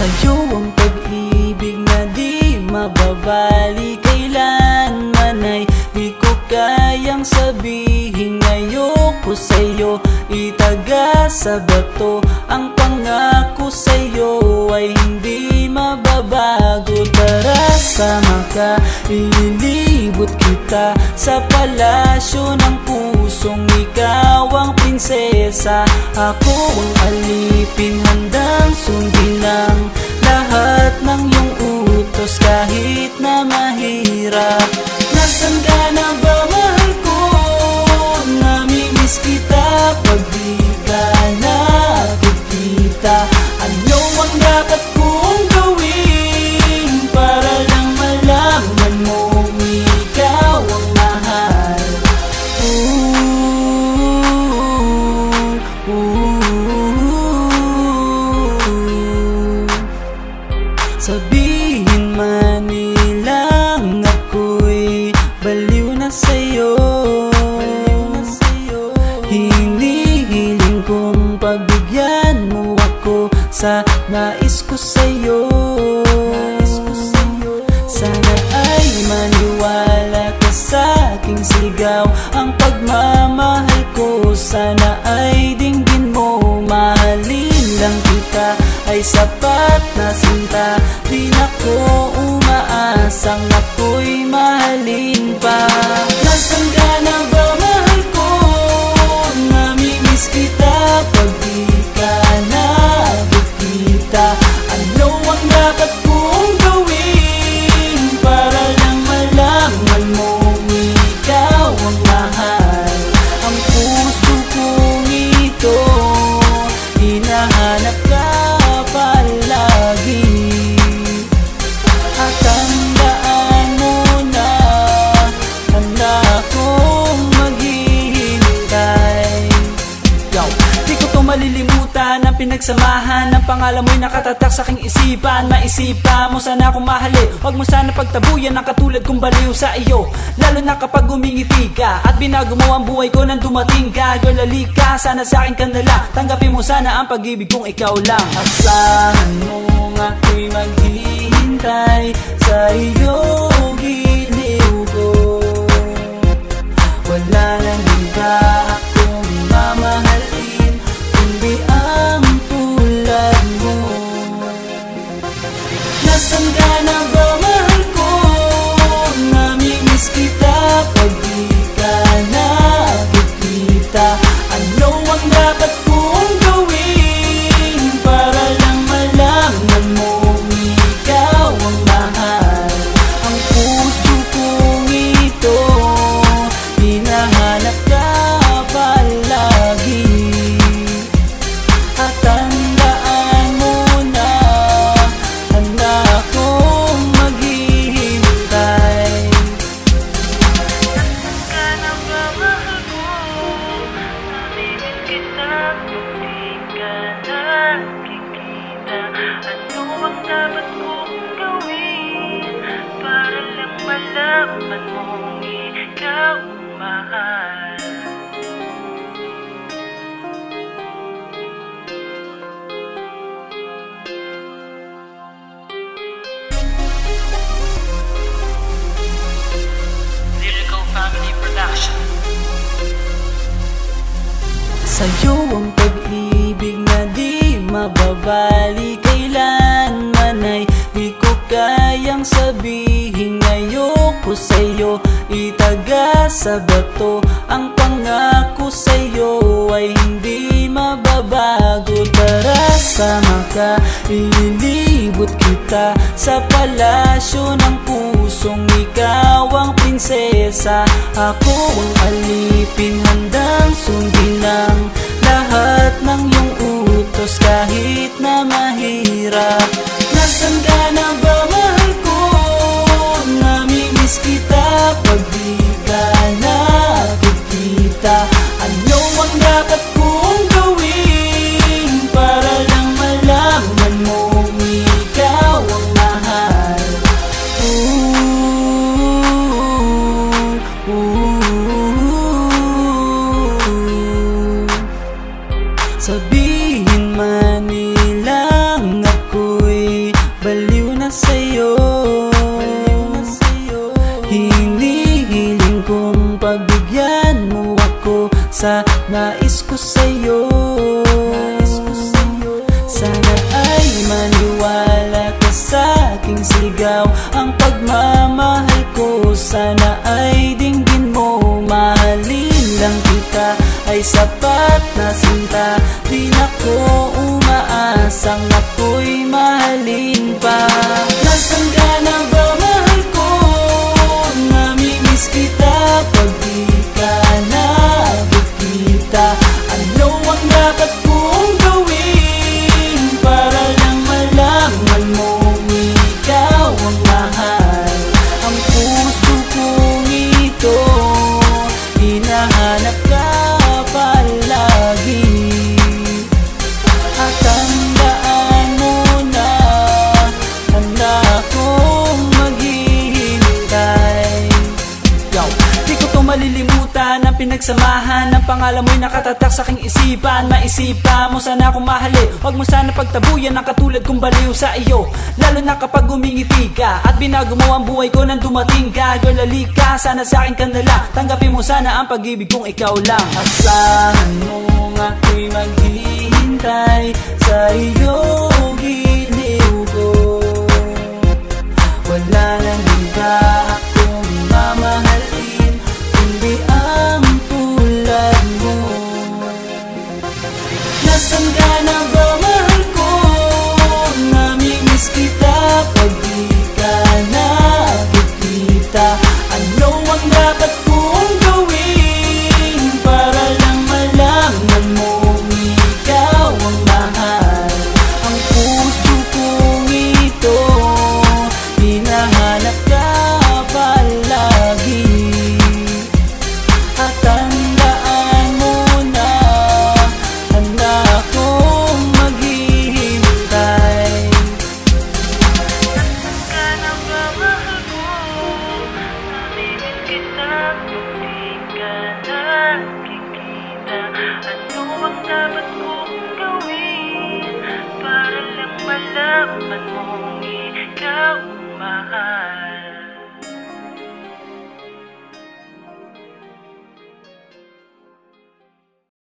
Sa'yo ang pag-ibig na di mababali, kailanman ay di ko kayang sabihin. Ayoko sa'yo itaga sa bato, ang pangako sa'yo ay hindi mababago. Tara sama ka, ililibot kita sa palasyo ng pusong ikaw ang prinsesa. Ako ang alipin, handang sundin ang lahat ng iyong utos kahit na mahirap. Nasaan ka na ba, mahal ko? Namimiss kita pag di ka nakikita. Ano ang dapat kong gawin para lang malaman mong ikaw ang mahal? Sabihin man nilang ako'y baliw na sa'yo, hinihiling kong pagbigyan mo ako sa nais ko sa'yo. Sana ay maniwala ka sa aking sigaw, ang pagmamahal ko sana ay dinggin mo. Mahalin lang kita ay sapat na sinta, di na ko umaasang ako'y mahalin pa. Nasaan ka na ba, mahal ko? Namimiss kita pag di ka nakikita. Ano ang dapat kong gawin para lang malaman mong ikaw ang mahal? Ang puso kong ito hinahanap ka palagi, at tandaan mo na handa akong maghihintay. Di ko to malilimutan ang pinagsamahan ng pangalan mo'y nakatatak sa aking isipan. Maisipan mo sana akong mahalin, huwag mo sana pagtabuyan ang katulad kong baliw sa iyo. Lalo na kapag umingiti ka at binago mo ang buhay ko nang dumating ka. Girl, halika, sana sa akin ka na lang, tanggapin mo sana ang pag-ibig kong ikaw lang. Asahan mo ako'y maghihintay sa iyo, giliw ko. Wala nang iba akong mamahalin kundi ang tulad mo. Nasaan ka na ba, mahal ko? Namimiss kita pag di ka nakikita. Ano ang dapat kong gawin para lang malaman mong ikaw ang mahal? Ang puso kong ito hinahanap ka palagi, at tandaan mo na handa akong maghihintay. Nasaan ka na ba, mahal ko? Namimiss kita kung di ka nakikita. Ano ang dapat kong gawin para lang malaman mong ikaw ang mahal? Lyrical Family Production. Sa'yo ang pag-ibig na di mababali, kailanman ay di ko kayang sabihin. Ayoko sa'yo itaga sa bato, ang pangako sa'yo ay hindi mababago. Tara sama ka, ililibot kita sa palasyo ng pusong ikaw ang prinsesa. Ako ang alipin, handang sundin ang lahat ng iyong utos kahit na mahirap. Nasaan ka na ba, mahal ko? Namimiss kita pag di ka nakikita. Ano ang dapat kong gawin para lang malaman mong ikaw ang mahal? Sabihin man nilang ako'y nais ko sa'yo. Sana ay maniwala ka sa aking sigaw. Ang pagmamahal ko sana ay dinggin mo. Mahalin lang kita ay sapat na sinta. Di na ko umaasang ako'y mahalin pa. Nasaan ka na ba, mahal ko? Namimiss kita pag di ka nakikita. Ano ang dapat kong gawin para lang malaman mong ikaw ang mahal? Ang puso kong ito hinahanap ka palagi. At tandaan mo na handa akong maghihintay. Yo, di ko to malilimutan ang pinagsamahan. Ang pangalan mo'y nakatatak sa aking isipan. Maisipan mo sana akong mahalin. Huwag mo sana pagtabuyan ang katulad kong baliw sa iyo. Lalo na kapag umingiti ka at binago mo ang buhay ko nang dumating ka. Girl, halika, sana sa akin ka na lang. Tanggapin mo sana ang pag-ibig kong ikaw lang. Asahan mo ako'y maghihintay sa iyo.